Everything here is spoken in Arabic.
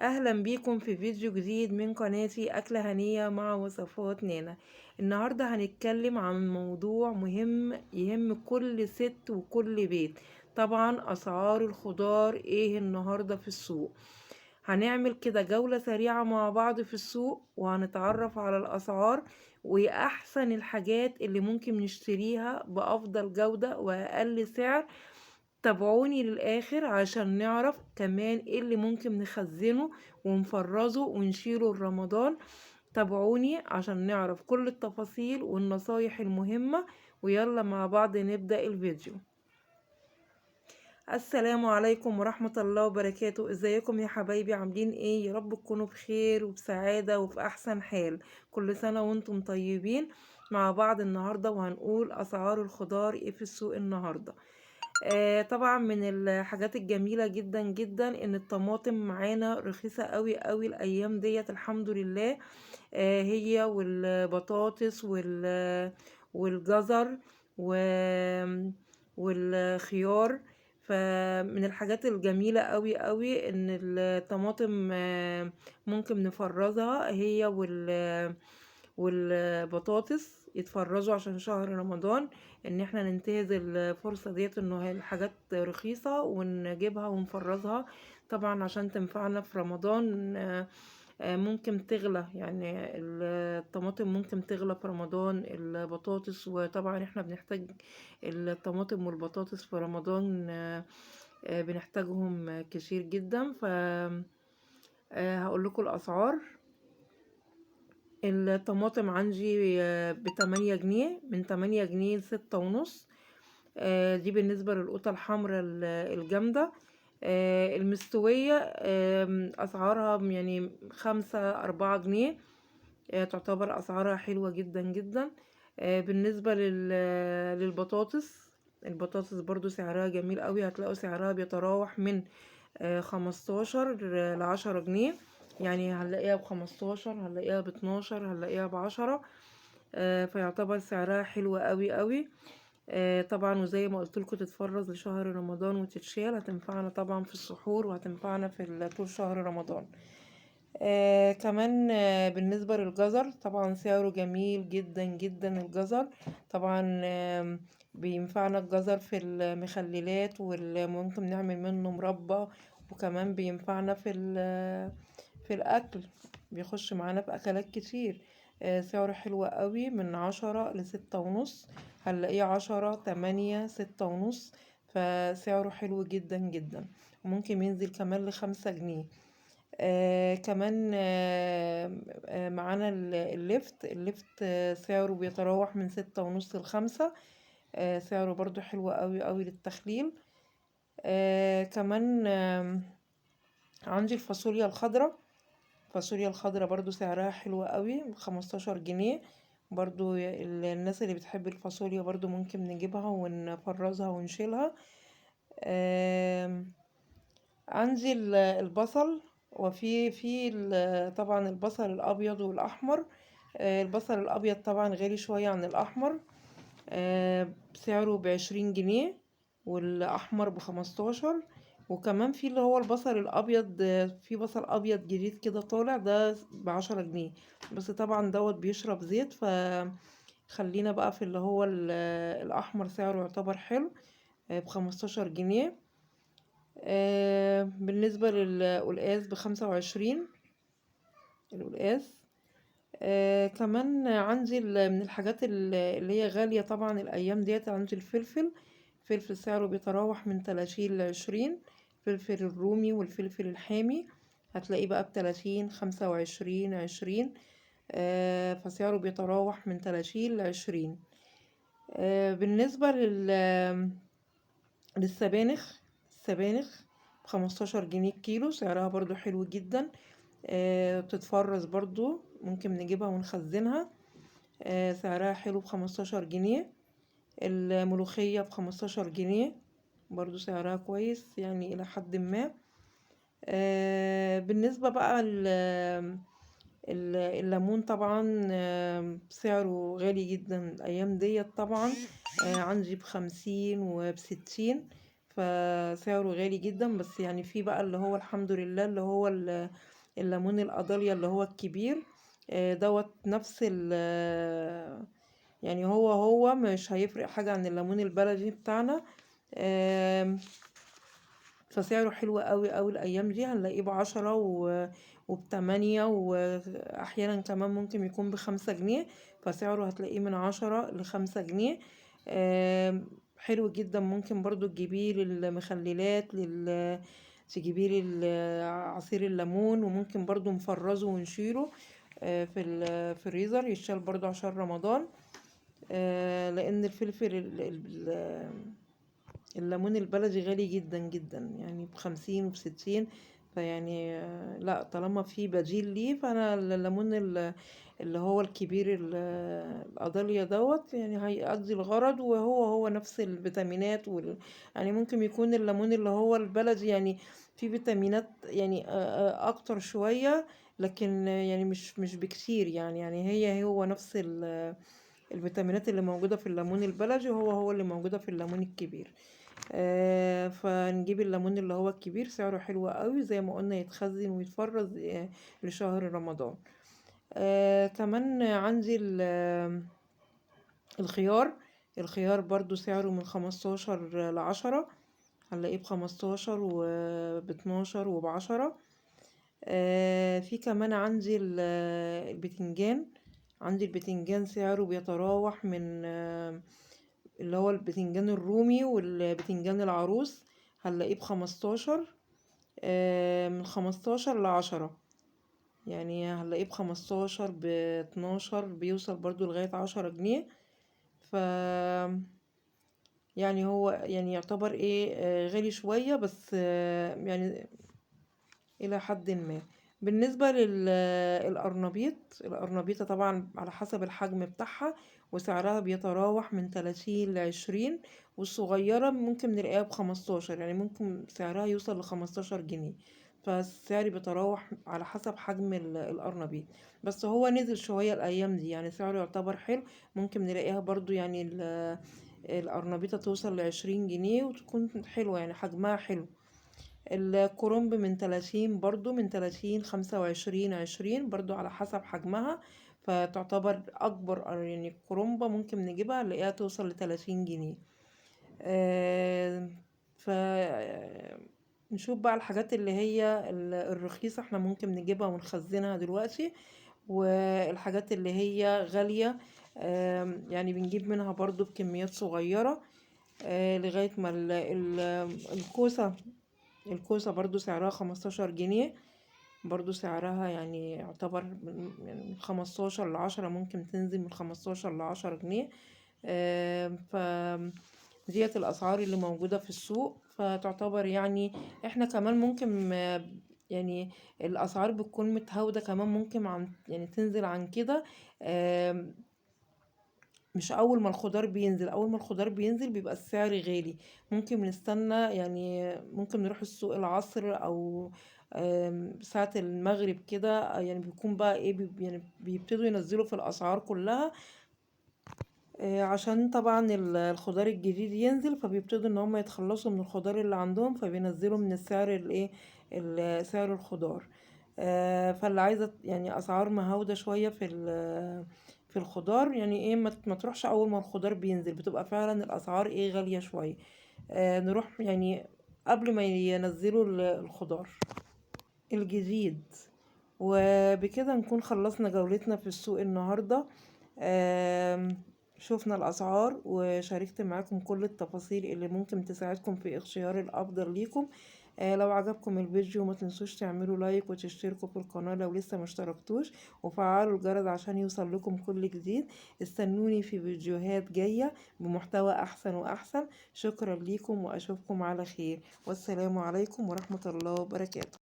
اهلا بيكم في فيديو جديد من قناتي اكلة هنية مع وصفات نانا. النهاردة هنتكلم عن موضوع مهم يهم كل ست وكل بيت. طبعا اسعار الخضار ايه النهاردة في السوق. هنعمل كده جولة سريعة مع بعض في السوق وهنتعرف على الاسعار واحسن الحاجات اللي ممكن نشتريها بافضل جودة واقل سعر. تابعوني للآخر عشان نعرف كمان ايه اللي ممكن نخزنه ونفرزه ونشيله لرمضان. تابعوني عشان نعرف كل التفاصيل والنصايح المهمة. ويلا مع بعض نبدأ الفيديو. السلام عليكم ورحمة الله وبركاته. ازيكم يا حبايبي؟ عاملين ايه؟ يا رب تكونوا بخير وبسعادة وفي احسن حال. كل سنة وانتم طيبين. مع بعض النهاردة وهنقول اسعار الخضار ايه في السوق النهاردة. طبعا من الحاجات الجميلة جدا جدا ان الطماطم معانا رخيصة قوي قوي الايام ديت الحمد لله. هي والبطاطس والجزر والخيار. فمن الحاجات الجميلة قوي قوي ان الطماطم ممكن نفرزها هي والبطاطس يتفرزوا عشان شهر رمضان. ان احنا ننتهز الفرصة ديت انه الحاجات رخيصة ونجيبها ونفرزها. طبعا عشان تنفعنا في رمضان. ممكن تغلى يعني الطماطم ممكن تغلى في رمضان البطاطس، وطبعا احنا بنحتاج الطماطم والبطاطس في رمضان. بنحتاجهم كتير جدا. ف هقول لكم الاسعار. الطماطم عندي ب8 جنيه، من 8 جنيه ل6 ونص. دي بالنسبة للقوطة الحمراء الجامدة. المستوية أسعارها يعني 5 4 جنيه. تعتبر أسعارها حلوة جدا جدا. بالنسبة للبطاطس. البطاطس برضو سعرها جميل قوي، هتلاقوا سعرها بيتراوح من 15 ل10 جنيه. يعني هنلاقيها ب15، هنلاقيها ب12، هنلاقيها ب10. فيعتبر سعرها حلو قوي قوي. طبعا وزي ما قلت لكم تتفرز لشهر رمضان وتتشال، هتنفعنا طبعا في السحور وهتنفعنا في طول شهر رمضان. كمان بالنسبة للجزر طبعا سعره جميل جدا جدا الجزر. طبعا بينفعنا الجزر في المخللات وممكن نعمل منه مربى. وكمان بينفعنا في الأكل، بيخش معانا في أكلات كتير. سعره حلو قوي، من 10 ل6 ونص. هنلاقيه 10 8 6 ونص. فسعره حلو جدا جدا. ممكن ينزل كمان ل5 جنيه. كمان معانا اللفت سعره بيتراوح من 6 ونص ل5. سعره برضو حلو قوي قوي للتخليل. كمان عندي الفاصوليا الخضراء. الفاصوليا الخضراء برضو سعرها حلو قوي، ب15 جنيه. برضو الناس اللي بتحب الفاصوليا برضو ممكن نجيبها ونفرزها ونشيلها. عندي البصل. طبعا البصل الابيض والاحمر. البصل الابيض طبعا غالي شوية عن الاحمر. سعره ب20 جنيه، والاحمر ب15. وكمان في اللي هو البصل الابيض. في بصل ابيض جديد كده طالع ده ب10 جنيه. بس طبعا دوت بيشرب زيت، فخلينا بقى في اللي هو الاحمر سعره يعتبر حلو. ب15 جنيه. بالنسبة للقلقاس ب25. القلقاس. كمان عندي من الحاجات اللي هي غالية طبعا الأيام ديت. عندي الفلفل. فلفل سعره بيتراوح من 30 ل20. الفلفل الرومي والفلفل الحامي هتلاقيه بقى ب30 25 20. فسعره بيتراوح من 30 ل20. بالنسبة للسبانخ. السبانخ ب15 جنيه الكيلو، سعرها برضو حلو جدا. بتتفرز برضو ممكن نجيبها ونخزنها. سعرها حلو ب15 جنيه. الملوخية ب15 جنيه، برضو سعرها كويس يعني إلى حد ما. بالنسبة بقى الليمون طبعا سعره غالي جدا الأيام ديت طبعا. عندي ب50 وب60. فسعره غالي جدا. بس يعني في بقى اللي هو الحمد لله اللي هو الليمون القضاليا اللي هو الكبير، دوت نفس يعني هو مش هيفرق حاجة عن الليمون البلدي بتاعنا. آم، فسعره حلو قوي الايام دي، هنلاقيه ب10 وب8 واحيانا كمان ممكن يكون ب5 جنيه. فسعره هتلاقيه من 10 ل5 جنيه. حلو جدا. ممكن برضو تجيبيه للمخللات، تجيبيه عصير الليمون، وممكن برضو نفرزه ونشيله في الفريزر يشال برضو عشان رمضان. لان الفلفل الليمون البلدي غالي جدا جدا، يعني ب50 وب60. فيعني لا، طالما في بديل ليه، فانا الليمون اللي هو الكبير القضاليا دوت يعني هيقضي الغرض، وهو نفس الفيتامينات يعني ممكن يكون الليمون اللي هو البلدي يعني فيه فيتامينات يعني اكتر شوية، لكن يعني مش بكتير. يعني هو نفس الفيتامينات اللي موجودة في الليمون البلدي هو اللي موجودة في الليمون الكبير. فنجيب الليمون اللي هو الكبير، سعره حلو قوي زي ما قلنا، يتخزن ويتفرز لشهر رمضان. كمان عندي الخيار. الخيار برضو سعره من 15 ل10، هنلاقيه ب15 وب12 وب10. في كمان عندي البتنجان. عندي البتنجان سعره بيتراوح من اللي هو البتنجان الرومي والبتنجان العروس، هنلاقيه ب15، من 15 ل10. يعني هنلاقيه ب15 ب12، بيوصل برضو لغاية 10 جنيه. ف يعني هو يعني يعتبر ايه غالي شوية، بس يعني إلى حد ما. بالنسبة للأرنبيط، الأرنبيطة طبعا على حسب الحجم بتاعها، وسعرها بيتراوح من 30 ل20، والصغيرة ممكن نلاقيها ب15، يعني ممكن سعرها يوصل ل15 جنيه. فالسعر بيتراوح على حسب حجم الأرنبيط. بس هو نزل شوية الأيام دي، يعني سعره يعتبر حلو. ممكن نلاقيها برضو يعني الأرنبيطة توصل ل20 جنيه وتكون حلوة، يعني حجمها حلو. الكرنب من 30، برضو من 30 25 20، برضو على حسب حجمها. فتعتبر أكبر يعني الكرنبة ممكن نجيبها نلاقيها توصل ل30 جنيه. ف نشوف بقى الحاجات اللي هي الرخيصة احنا ممكن نجيبها ونخزنها دلوقتي، والحاجات اللي هي غالية يعني بنجيب منها برضو بكميات صغيرة لغاية ما الكوسة. الكوسة برضو سعرها 15 جنيه، برضو سعرها يعني يعتبر من 15 ل10، ممكن تنزل من 15 ل10 جنيه. ف ديت الأسعار اللي موجودة في السوق. فتعتبر يعني احنا كمان ممكن يعني الأسعار بتكون متهاودة كمان، ممكن يعني تنزل عن كده. مش اول ما الخضار بينزل، اول ما الخضار بينزل بيبقى السعر غالي. ممكن نستنى، يعني ممكن نروح السوق العصر او ساعة المغرب كده، يعني بيكون بقى ايه يعني بيبتدوا ينزلوا في الاسعار كلها. عشان طبعا الخضار الجديد ينزل، فبيبتدوا ان هم يتخلصوا من الخضار اللي عندهم، فبينزلوا من السعر الايه سعر الخضار. فاللي عايزة يعني اسعار مهاودة شوية في الخضار، يعني ايه ما تروحش اول ما الخضار بينزل، بتبقى فعلا الاسعار ايه غالية شوية. نروح يعني قبل ما ينزلوا الخضار الجديد. وبكده نكون خلصنا جولتنا في السوق النهاردة. شوفنا الأسعار وشاركت معاكم كل التفاصيل اللي ممكن تساعدكم في اختيار الأفضل ليكم. لو عجبكم الفيديو ما تنسوش تعملوا لايك وتشتركوا في القناة لو لسه مشتركتوش، وفعلوا الجرس عشان يوصل لكم كل جديد. استنوني في فيديوهات جاية بمحتوى أحسن وأحسن. شكرا ليكم وأشوفكم على خير، والسلام عليكم ورحمة الله وبركاته.